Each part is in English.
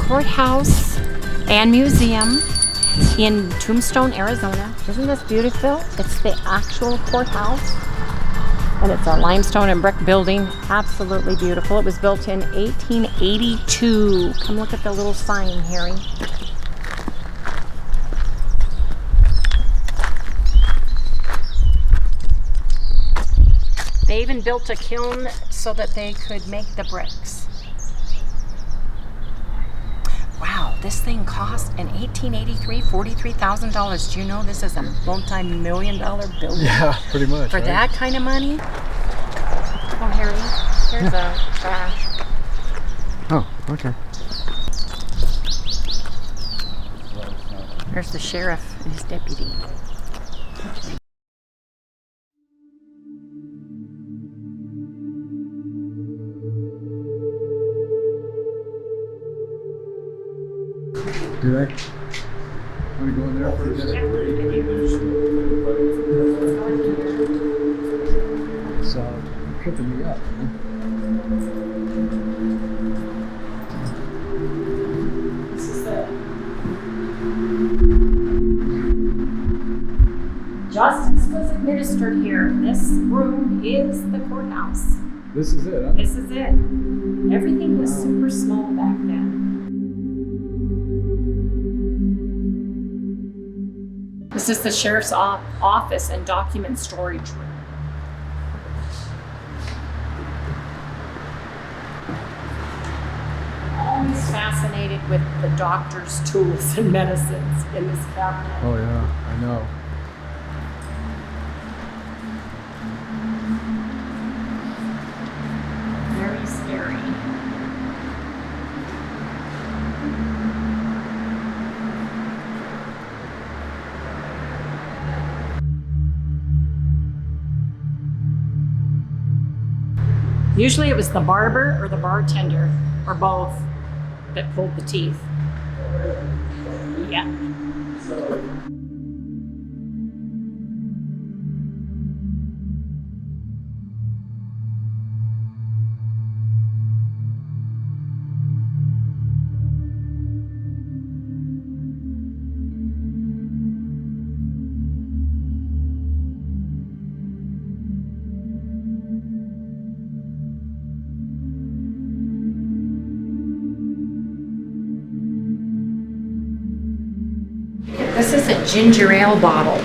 courthouse and museum in Tombstone, Arizona. Isn't this beautiful? It's the actual courthouse, and it's a limestone and brick building. Absolutely beautiful. It was built in 1882. Come look at the little sign, Harry. They even built a kiln so that they could make the bricks. Wow, this thing cost in 1883 $43,000. Do you know this is a multi-million-dollar building? Yeah, pretty much. For that kind of money? Oh, Harry, here's a trash. Oh, okay. There's the sheriff and his deputy. Do they? Want to go in there for a minute? It's tripping me up. This is the justice was administered here. This room is the courthouse. This is it, huh? This is it. Everything was super small back then. This is the sheriff's office and document storage room. Always fascinated with the doctor's tools and medicines in this cabinet. Oh yeah, I know. Very scary. Usually it was the barber or the bartender, or both, that pulled the teeth. Yeah. This is a ginger ale bottle.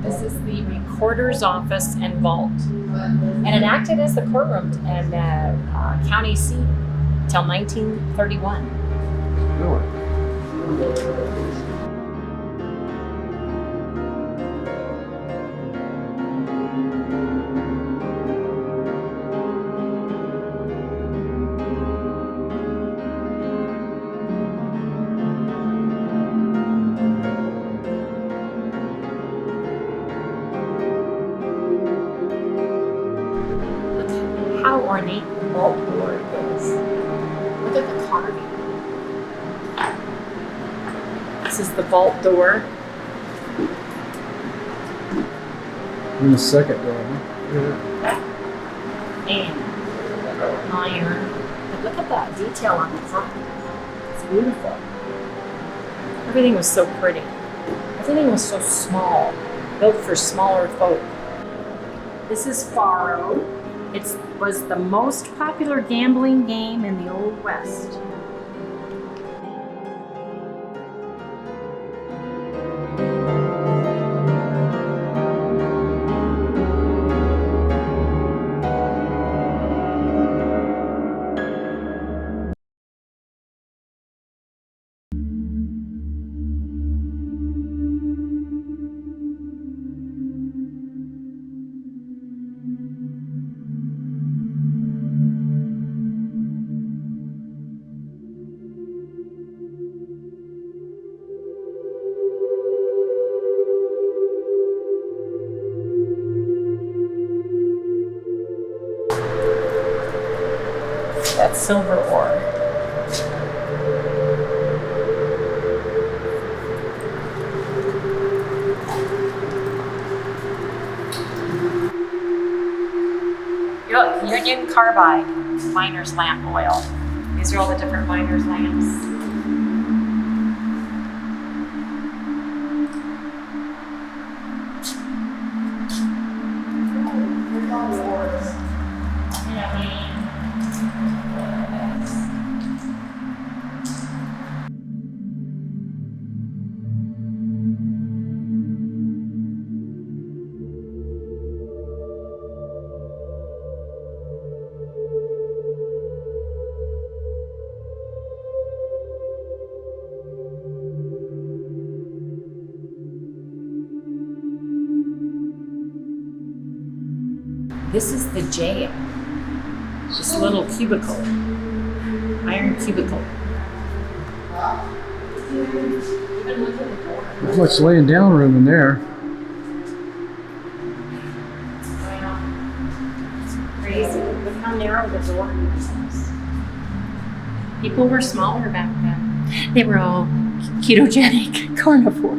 This is the recorder's office and vault. And it acted as the courtroom and county seat till 1931. Really? How ornate the vault door is. Look at the carving. This is the vault door. In the second door, huh? Yeah. And iron. But look at that detail on the front. It's beautiful. Everything was so pretty. Everything was so small, built for smaller folk. This is Faro. It was the most popular gambling game in the Old West. That's silver ore. Look, Union Carbide miner's lamp oil. These are all the different miner's lamps. Here's all yours. This is the jail. This little cubicle. Iron cubicle. Even look at the door. There's much laying down room in there. It's crazy. Look how narrow the door is. People were smaller back then. They were all ketogenic carnivore.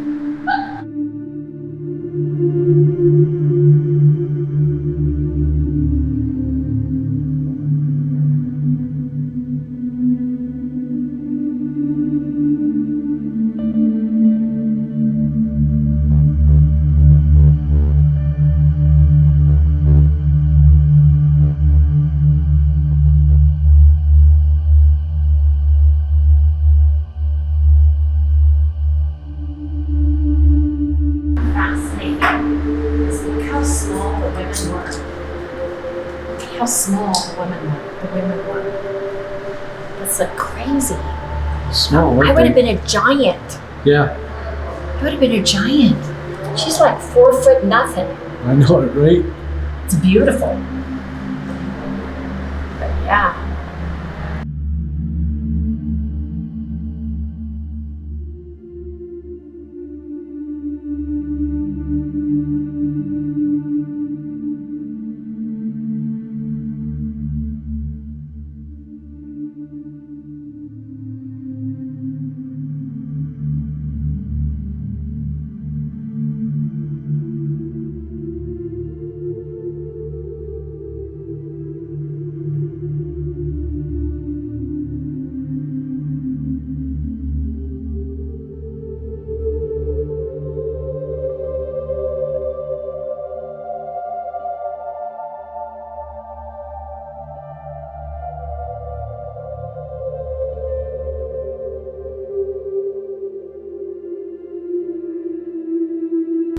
How small the women were. That's like crazy. Small. I would have been a giant. Yeah. I would have been a giant. She's like 4 foot nothing. I know it, right? It's beautiful. But yeah.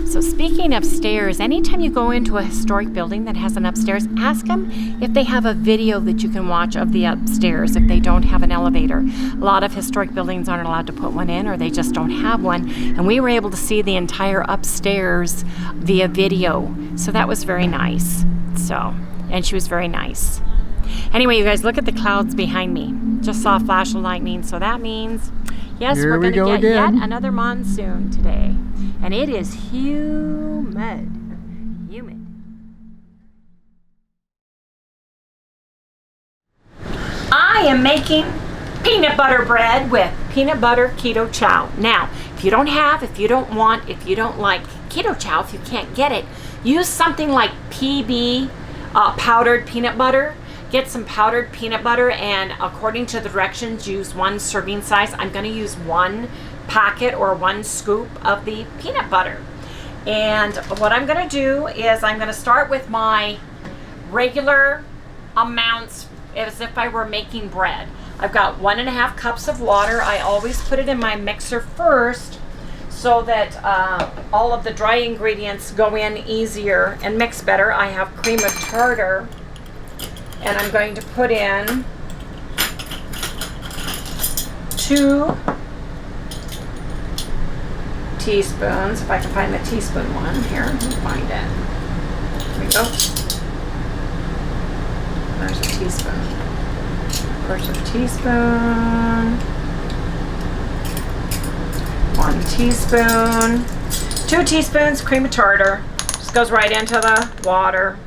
So speaking of stairs, anytime you go into a historic building that has an upstairs, ask them if they have a video that you can watch of the upstairs if they don't have an elevator. A lot of historic buildings aren't allowed to put one in, or they just don't have one. And we were able to see the entire upstairs via video. So that was very nice. And she was very nice. Anyway, you guys, look at the clouds behind me. Just saw a flash of lightning, so that means, yes, we're going to get yet another monsoon today. And it is humid. I am making peanut butter bread with peanut butter keto chow. Now, if you don't like keto chow, if you can't get it, use something like PB, powdered peanut butter. Get some powdered peanut butter, and according to the directions, use 1 serving size. I'm going to use 1 packet or 1 scoop of the peanut butter. And what I'm going to do is I'm going to start with my regular amounts as if I were making bread. I've got 1.5 cups of water. I always put it in my mixer first so that all of the dry ingredients go in easier and mix better. I have cream of tartar. And I'm going to put in 2 teaspoons, if I can find the teaspoon one here. Let me find it. There we go. There's a teaspoon. 1/4 teaspoon. 1 teaspoon. 2 teaspoons cream of tartar. Just goes right into the water.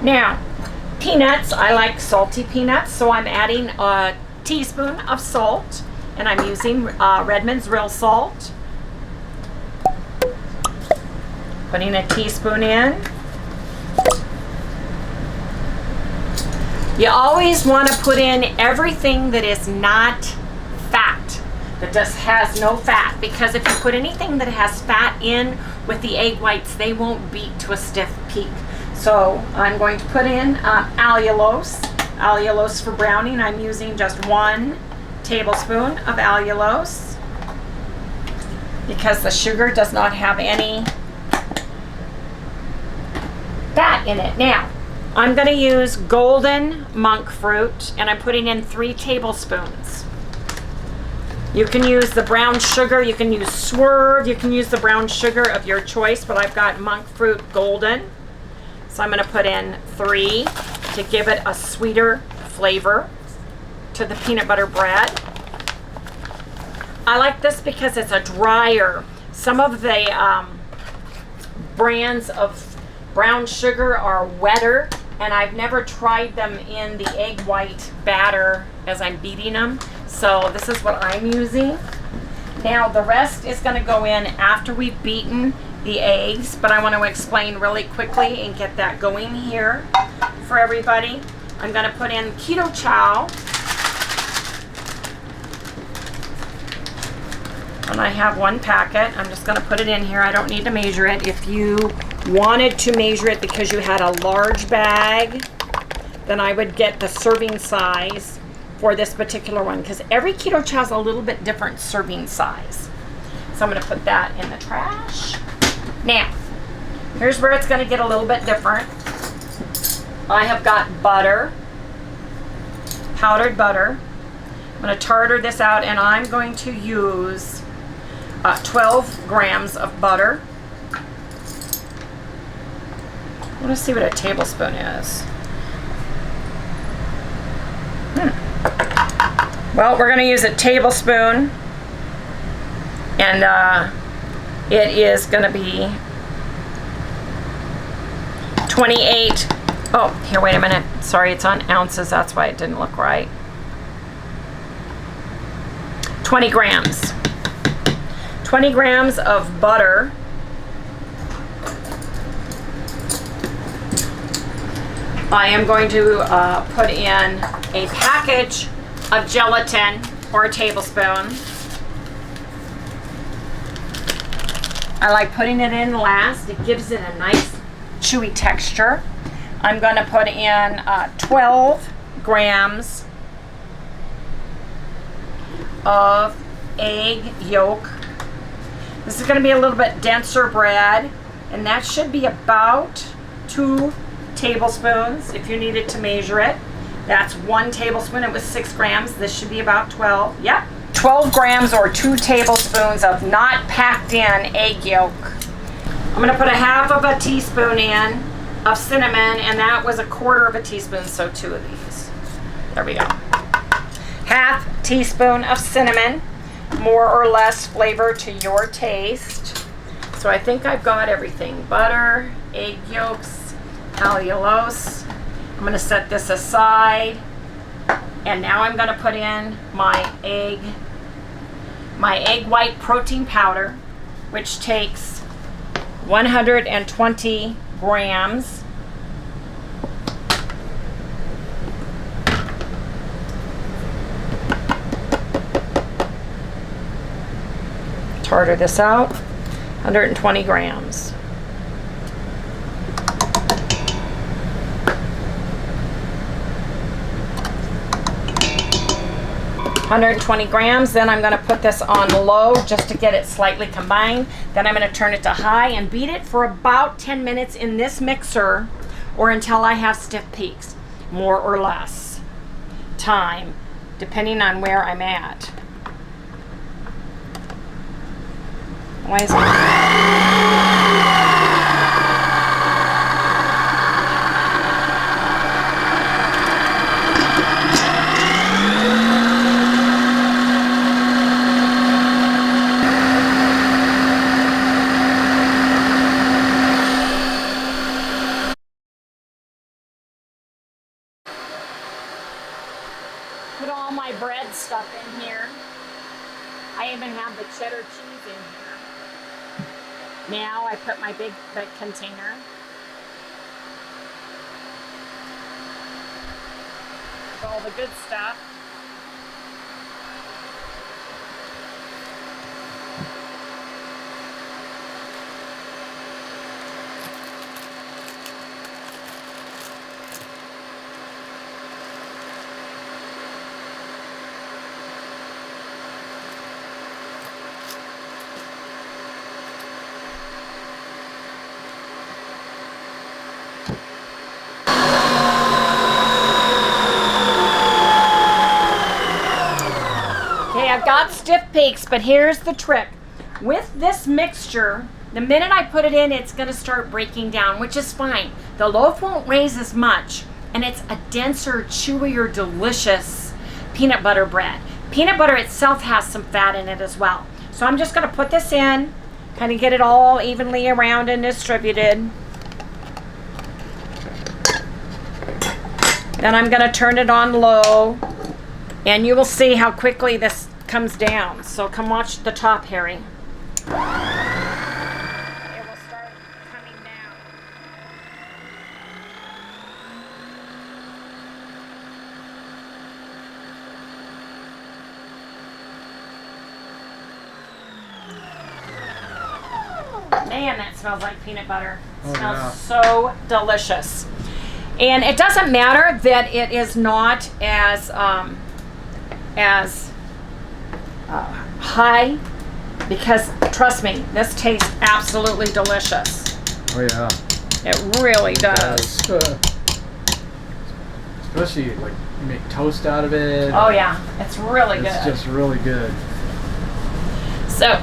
Now, peanuts, I like salty peanuts, so I'm adding a teaspoon of salt, and I'm using Redmond's real salt. Putting a teaspoon in. You always want to put in everything that is not fat, that just has no fat, because if you put anything that has fat in with the egg whites, they won't beat to a stiff peak. So I'm going to put in allulose for browning. I'm using just 1 tablespoon of allulose because the sugar does not have any fat in it. Now, I'm going to use golden monk fruit, and I'm putting in 3 tablespoons. You can use the brown sugar, you can use Swerve, you can use the brown sugar of your choice, but I've got monk fruit golden. So I'm going to put in 3 to give it a sweeter flavor to the peanut butter bread. I like this because it's a drier. Some of the brands of brown sugar are wetter, and I've never tried them in the egg white batter as I'm beating them. So this is what I'm using. Now the rest is going to go in after we've beaten the eggs, but I want to explain really quickly and get that going here for everybody. I'm going to put in ketochow. And I have 1 packet. I'm just going to put it in here. I don't need to measure it. If you wanted to measure it because you had a large bag, then I would get the serving size for this particular one, because every ketochow is a little bit different serving size. So I'm going to put that in the trash. Now, here's where it's going to get a little bit different. I have got butter, powdered butter. I'm going to tartar this out, and I'm going to use 12 grams of butter. I want to see what a tablespoon is. Well, we're going to use a tablespoon, and it is going to be 28. Oh, here, wait a minute. Sorry, it's on ounces. That's why it didn't look right. 20 grams. 20 grams of butter. I am going to put in a package of gelatin, or a tablespoon. I like putting it in last. It gives it a nice chewy texture. I'm going to put in 12 grams of egg yolk. This is going to be a little bit denser bread, and that should be about 2 tablespoons if you needed to measure it. That's 1 tablespoon. It was 6 grams. This should be about 12. Yep. 12 grams or 2 tablespoons of not packed in egg yolk. I'm going to put a half of a teaspoon in of cinnamon, and that was 1/4 teaspoon, so 2 of these. There we go. Half teaspoon of cinnamon, more or less flavor to your taste. So I think I've got everything. Butter, egg yolks, allulose. I'm going to set this aside, and now I'm going to put in my egg white protein powder, which takes 120 grams. Tartar this out, 120 grams. 120 grams. Then I'm going to put this on low just to get it slightly combined. Then I'm going to turn it to high and beat it for about 10 minutes in this mixer, or until I have stiff peaks, more or less time, depending on where I'm at. Why is it? Put all my bread stuff in here. I even have the cheddar cheese in here. Now I put my big container. With all the good stuff. I've got stiff peaks, but here's the trick. With this mixture, the minute I put it in, it's going to start breaking down, which is fine. The loaf won't raise as much, and it's a denser, chewier, delicious peanut butter bread. Peanut butter itself has some fat in it as well. So I'm just going to put this in, kind of get it all evenly around and distributed. Then I'm going to turn it on low, and you will see how quickly this comes down. So come watch the top, Harry. It will start coming down. Man, that smells like peanut butter. It smells so delicious. And it doesn't matter that it is not as high, because trust me, this tastes absolutely delicious. Oh yeah. It really does. Especially like you make toast out of it. Oh yeah, it's really good. It's just really good. So,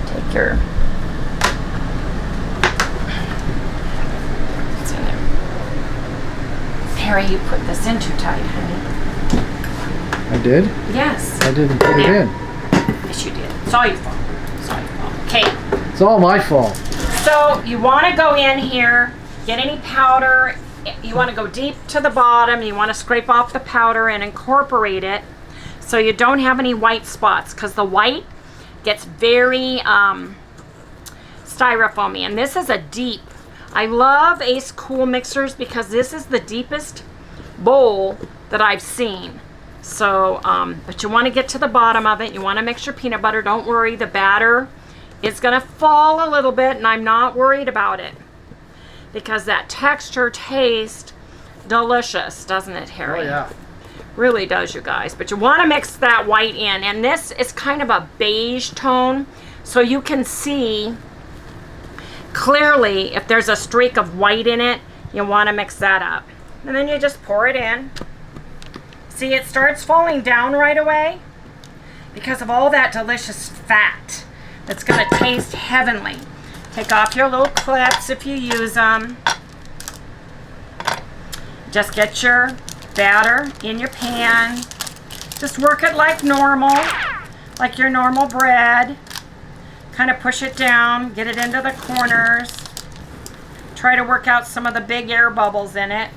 take your... It's in there. Harry, you put this in too tight, honey. I did? Yes. I didn't put it in. Yes, you did. It's all your fault. It's all your fault. Okay. It's all my fault. So you want to go in here, get any powder. You want to go deep to the bottom. You want to scrape off the powder and incorporate it so you don't have any white spots, because the white gets very styrofoamy. And this is a deep. I love ACEKOOL mixers because this is the deepest bowl that I've seen. So, but you want to get to the bottom of it. You want to mix your peanut butter. Don't worry, the batter is going to fall a little bit, and I'm not worried about it because that texture tastes delicious, doesn't it, Harry? Oh, yeah. Really does, you guys. But you want to mix that white in, and this is kind of a beige tone, so you can see clearly if there's a streak of white in it. You want to mix that up, and then you just pour it in. See, it starts falling down right away because of all that delicious fat that's going to taste heavenly. Take off your little clips if you use them. Just get your batter in your pan. Just work it like normal, like your normal bread. Kind of push it down, get it into the corners. Try to work out some of the big air bubbles in it.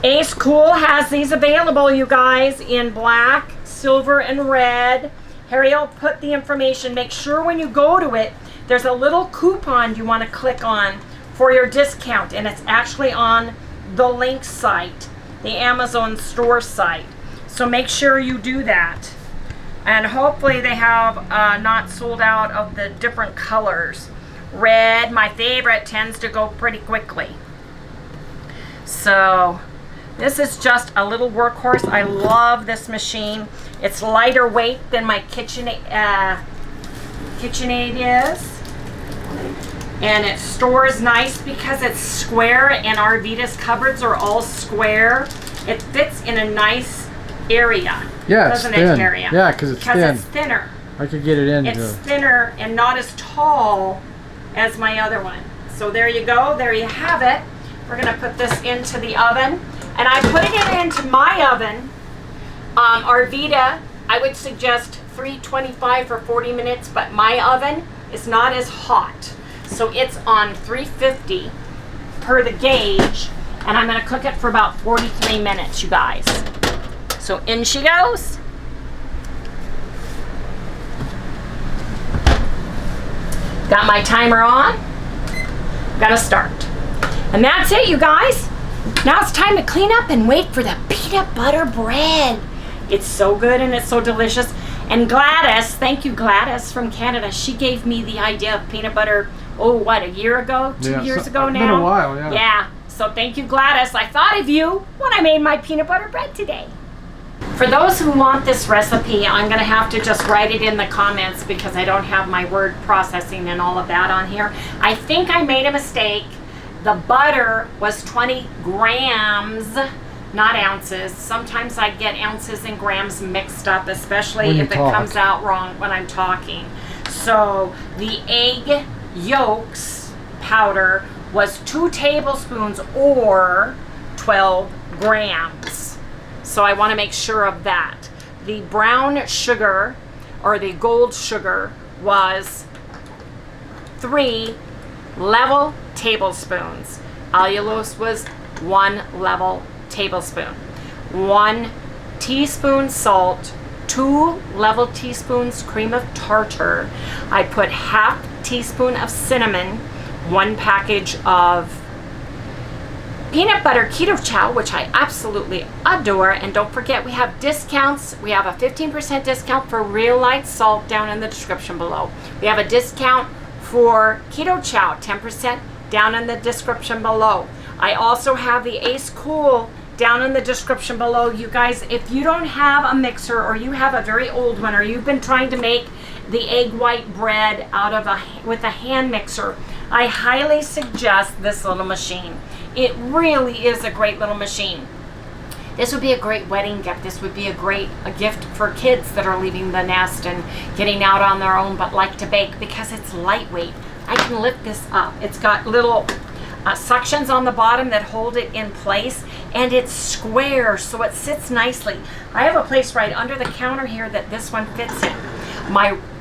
ACEKOOL has these available, you guys, in black, silver, and red. Harry will put the information. Make sure when you go to it, there's a little coupon you want to click on for your discount, and it's actually on the link site, the Amazon store site. So make sure you do that. And hopefully they have not sold out of the different colors. Red, my favorite, tends to go pretty quickly. So this is just a little workhorse. I love this machine. It's lighter weight than my KitchenAid is. And it stores nice because it's square, and our Vita's cupboards are all square. It fits in a nice area. Yeah, doesn't it's thin. it, Harry? Yeah, because it's thin. Because it's thinner. I could get it in. It's thinner and not as tall as my other one. So there you go. There you have it. We're going to put this into the oven. And I put it into my oven. Our Vita, I would suggest 325 for 40 minutes, but my oven is not as hot. So it's on 350 per the gauge. And I'm going to cook it for about 43 minutes, you guys. So in she goes. Got my timer on. Gonna start. And that's it, you guys. Now it's time to clean up and wait for the peanut butter bread. It's so good and it's so delicious. And Gladys, thank you Gladys from Canada, she gave me the idea of peanut butter, oh what, a year ago? 2 years ago now? It's been a while, yeah. Yeah, so thank you Gladys. I thought of you when I made my peanut butter bread today. For those who want this recipe, I'm gonna have to just write it in the comments because I don't have my word processing and all of that on here. I think I made a mistake. The butter was 20 grams, not ounces. Sometimes I get ounces and grams mixed up, especially if it comes out wrong when I'm talking. So the egg yolks powder was 2 tablespoons or 12 grams. So I want to make sure of that. The brown sugar or the gold sugar was 3 level tablespoons. Allulose was 1 level tablespoon. 1 teaspoon salt, 2 level teaspoons cream of tartar. I put half teaspoon of cinnamon, 1 package of peanut butter ketochow, which I absolutely adore. And don't forget, we have discounts. We have a 15% discount for Real Light Salt down in the description below. We have a discount for ketochow, 10% down in the description below. I also have the ACEKOOL down in the description below. You guys, if you don't have a mixer or you have a very old one or you've been trying to make the egg white bread with a hand mixer, I highly suggest this little machine. It really is a great little machine. This would be a great wedding gift. This would be a gift for kids that are leaving the nest and getting out on their own but like to bake because it's lightweight. I can lift this up. It's got little suctions on the bottom that hold it in place, and it's square so it sits nicely. I have a place right under the counter here that this one fits in.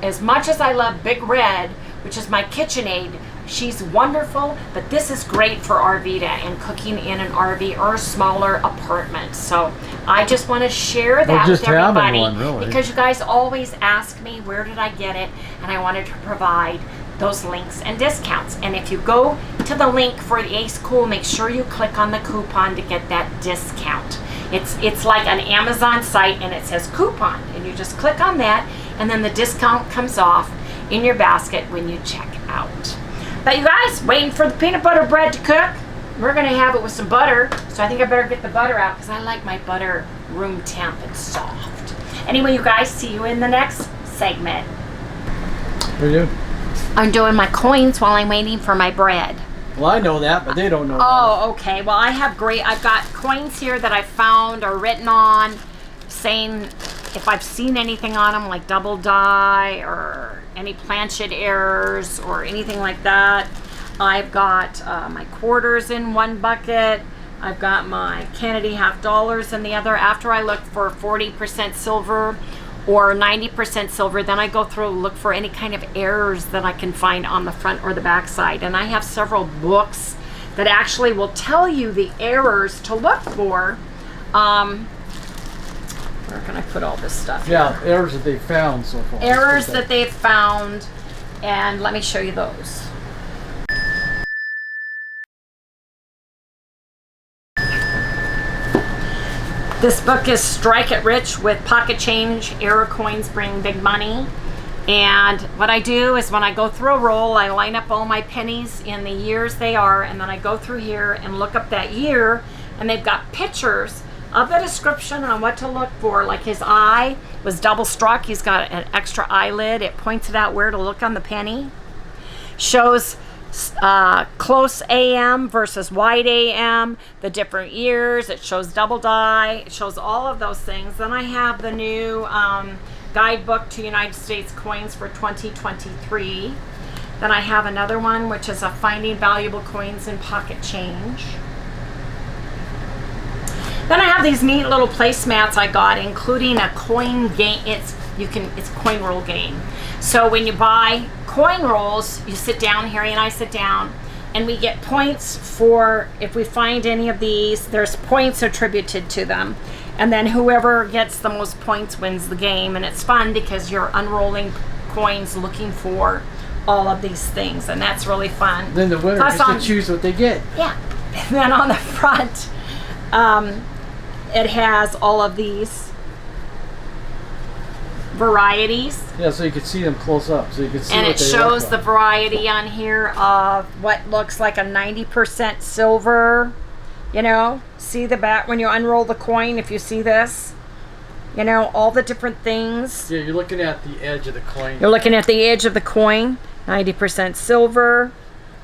As much as I love Big Red, which is my KitchenAid, she's wonderful, but this is great for Arvita and cooking in an RV or a smaller apartment. So I just want to share that with everybody because you guys always ask me where did I get it, and I wanted to provide those links and discounts. And if you go to the link for the ACEKOOL, make sure you click on the coupon to get that discount. It's like an Amazon site and it says coupon, and you just click on that and then the discount comes off in your basket when you check out. But you guys, waiting for the peanut butter bread to cook. We're gonna have it with some butter, so I think I better get the butter out because I like my butter room temp and soft. Anyway, you guys, see you in the next segment. What are you doing? I'm doing my coins while I'm waiting for my bread. Well, I know that, but they don't know that. Oh, okay. Well, I've got coins here that I found or written on saying if I've seen anything on them like double die or any planchet errors or anything like that. I've got my quarters in one bucket. I've got my Kennedy half dollars in the other. After I look for 40% silver or 90% silver, then I go through and look for any kind of errors that I can find on the front or the back side. And I have several books that actually will tell you the errors to look for. Where can I put all this stuff? Yeah, errors that they found so far. Errors that they've found, and let me show you those. This book is Strike It Rich with Pocket Change, Error Coins Bring Big Money. And what I do is when I go through a roll, I line up all my pennies in the years they are, and then I go through here and look up that year, and they've got pictures of the description on what to look for. Like his eye was double struck, he's got an extra eyelid, it points it out where to look on the penny. Shows close AM versus wide AM, the different years, it shows double die, it shows all of those things. Then I have the new guidebook to United States coins for 2023. Then I have another one which is a Finding Valuable Coins in Pocket Change. Then I have these neat little placemats I got, including a coin game. It's coin roll game. So when you buy coin rolls, you sit down, Harry and I sit down, and we get points for, if we find any of these, there's points attributed to them. And then whoever gets the most points wins the game. And it's fun because you're unrolling coins looking for all of these things, and that's really fun. Then the winner Plus gets to choose what they get. Yeah. And then on the front, it has all of these varieties. Yeah, so you can see them close up, so you can see. And what it they shows look the like. variety on here of what looks like a 90% silver. You know, see the back when you unroll the coin, if you see this, you know, all the different things. Yeah, you're looking at the edge of the coin. You're looking at the edge of the coin, 90% silver,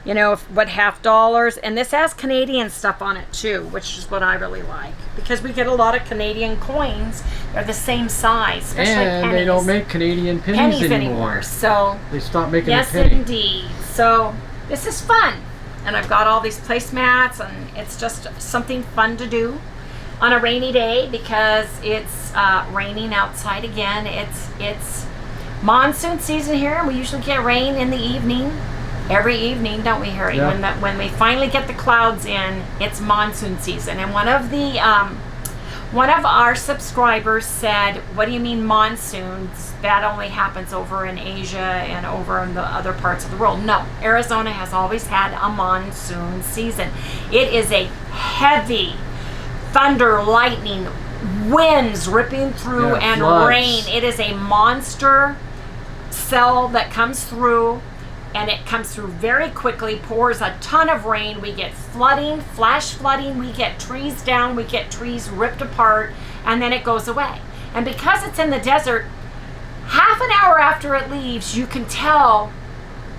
you know, what half dollars. And this has Canadian stuff on it too, which is what I really like, because we get a lot of Canadian coins. They're the same size, especially And pennies. they don't make Canadian pennies anymore. So They stopped making yes, a penny. indeed. So this is fun. And I've got all these placemats, and it's just something fun to do on a rainy day, because it's raining outside again. It's monsoon season here, and we usually get rain in the evening, every evening, don't we, Harry? Yeah. When we finally get the clouds in, it's monsoon season. And one of our subscribers said, "What do you mean monsoons? That only happens over in Asia and over in the other parts of the world." No, Arizona has always had a monsoon season. It is a heavy thunder, lightning, winds ripping through, Yeah, and floods. rain. It is a monster cell that comes through, and it comes through very quickly, pours a ton of rain. We get flooding, flash flooding, we get trees down, we get trees ripped apart, and then it goes away. And because it's in the desert, half an hour after it leaves, you can tell,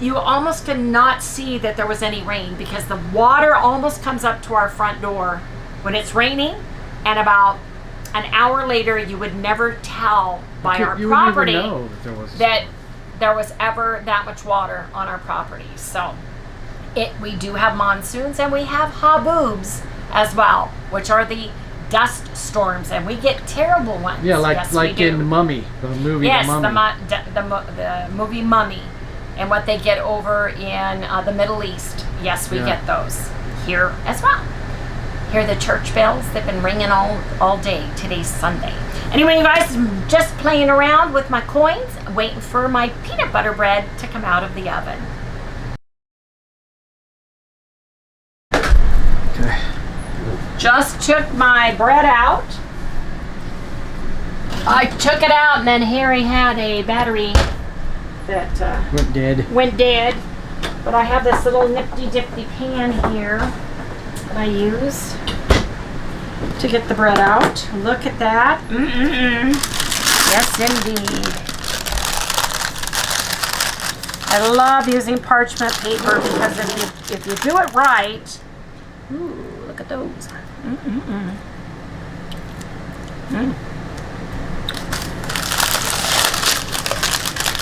you almost cannot see that there was any rain, because the water almost comes up to our front door when it's raining, and about an hour later, you would never tell by our You property wouldn't even know that there was. that there was ever that much water on our property. So we do have monsoons, and we have haboobs as well, which are the dust storms, and we get terrible ones. Yeah, like Yes, we do. in Mummy, the movie. Yes, The Mummy. the movie Mummy, and what they get over in the Middle East. Yes, we Yeah. get those here as well. Hear the church bells? They've been ringing all day. Today's Sunday. Anyway, you guys, I'm just playing around with my coins, waiting for my peanut butter bread to come out of the oven. Okay. Just took my bread out. I took it out, and then Harry had a battery that Went dead. But I have this little nifty-difty pan here that I use to get the bread out. Look at that. Yes, indeed. I love using parchment paper, because if you do it right, ooh, look at those.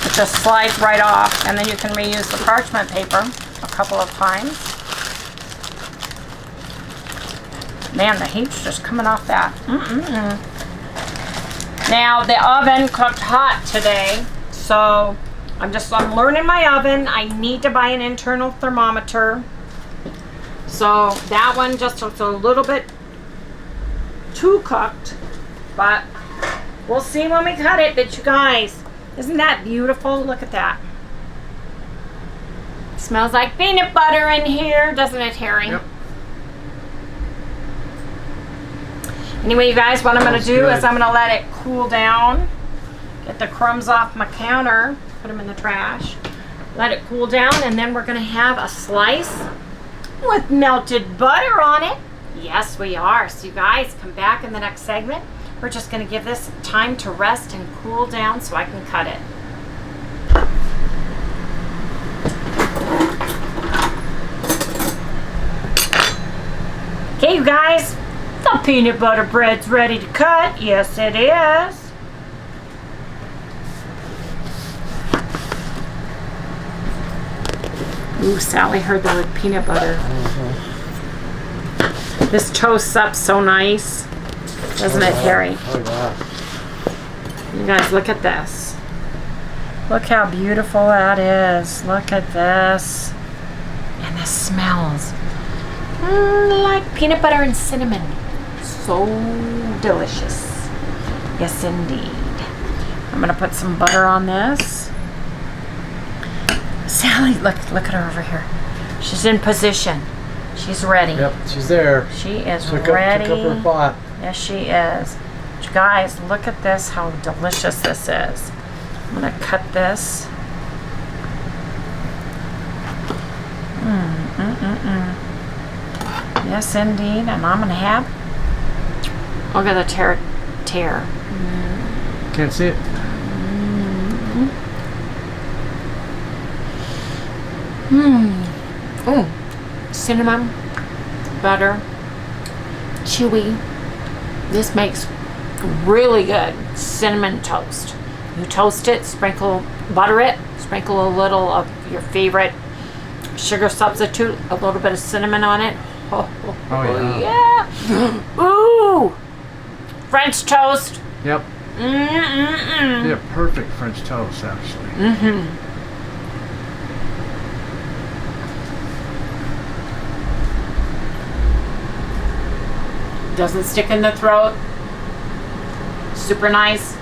It just slides right off, and then you can reuse the parchment paper a couple of times. Man, the heat's just coming off that. Now, the oven cooked hot today, so I'm learning my oven. I need to buy an internal thermometer. So that one just looks a little bit too cooked, but we'll see when we cut it. But you guys, isn't that beautiful? Look at that. Smells like peanut butter in here, doesn't it, Harry? Yep. Anyway, you guys, what I'm going to do good. is I'm going to let it cool down. Get the crumbs off my counter. Put them in the trash. Let it cool down, and then we're going to have a slice with melted butter on it. Yes, we are. So you guys, come back in the next segment. We're just going to give this time to rest and cool down so I can cut it. Okay, you guys, the peanut butter bread's ready to cut. Yes, it is. Ooh, Sally heard the word peanut butter. This toasts up so nice. Doesn't it, Harry? Oh, yeah. You guys, look at this. Look how beautiful that is. Look at this. And this smells like peanut butter and cinnamon. So delicious. Yes, indeed. I'm going to put some butter on this. Sally, look at her over here. She's in position. She's ready. Yep, she's there. She is Took ready. up her pot. Yes, she is. You guys, look at this, how delicious this is. I'm gonna cut this. Yes, indeed. And I'm gonna have. Look at the tear. Can't see it. Ooh, cinnamon, butter, chewy. This makes really good cinnamon toast. You toast it, butter it, sprinkle a little of your favorite sugar substitute, a little bit of cinnamon on it. Oh yeah. Ooh, French toast. Yep. Yeah, perfect French toast, actually. Doesn't stick in the throat. Super nice.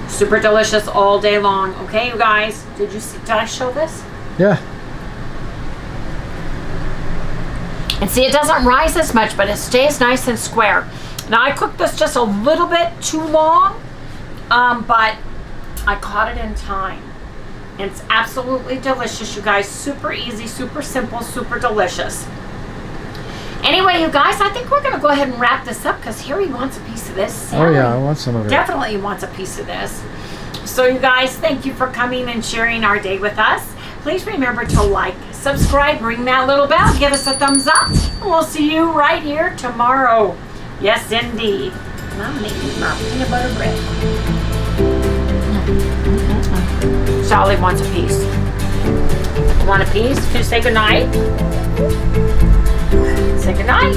Super delicious all day long. Okay, you guys. Did I show this? Yeah. And see, it doesn't rise as much, but it stays nice and square. Now, I cooked this just a little bit too long, but I caught it in time. It's absolutely delicious, you guys. Super easy, super simple, super delicious. Anyway, you guys, I think we're going to go ahead and wrap this up because Harry wants a piece of this. Sally Oh, yeah, I want some of it. definitely wants a piece of this. So, you guys, thank you for coming and sharing our day with us. Please remember to like, subscribe, ring that little bell, give us a thumbs up, and we'll see you right here tomorrow. Yes, indeed. And I'm making my peanut butter bread. Sally wants a piece. Want a piece? Can you say goodnight? Say goodnight.